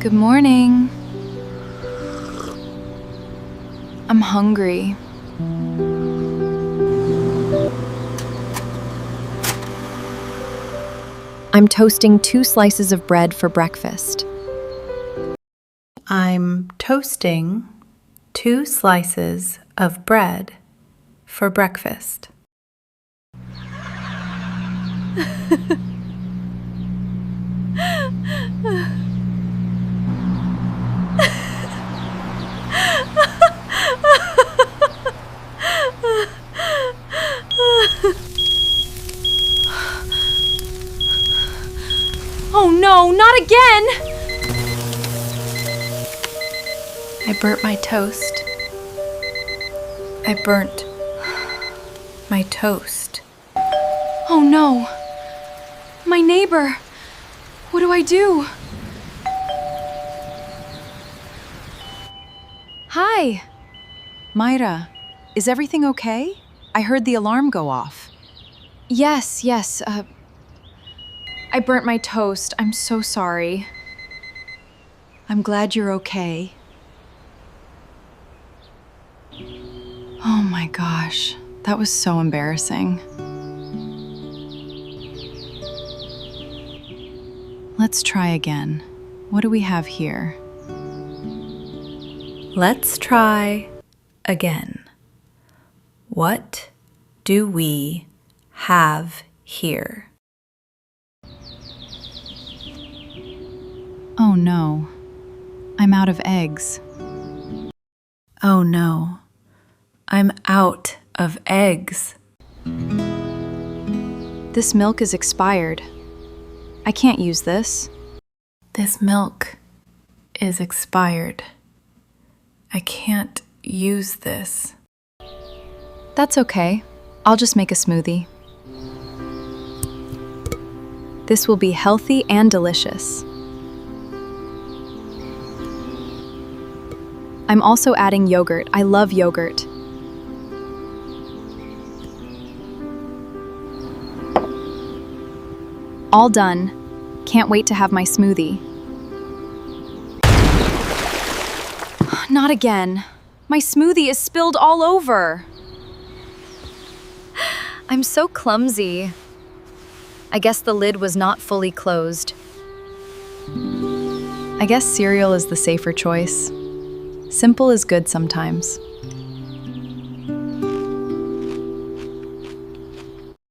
Good morning. I'm hungry. I'm toasting 2 slices of bread for breakfast. I'm toasting 2 slices of bread for breakfast. Oh no, not again! I burnt my toast. I burnt my toast. Oh no! My neighbor! What do I do? Hi! Maira, is everything okay? I heard the alarm go off. Yes. I burnt my toast. I'm so sorry. I'm glad you're okay. Oh my gosh, that was so embarrassing. Let's try again. What do we have here? Let's try again. What do we have here? Oh no, I'm out of eggs. Oh no, I'm out of eggs. This milk is expired. I can't use this. This milk is expired. I can't use this. That's okay. I'll just make a smoothie. This will be healthy and delicious. I'm also adding yogurt. I love yogurt. All done. Can't wait to have my smoothie. Not again. My smoothie is spilled all over. I'm so clumsy. I guess the lid was not fully closed. I guess cereal is the safer choice. Simple is good sometimes.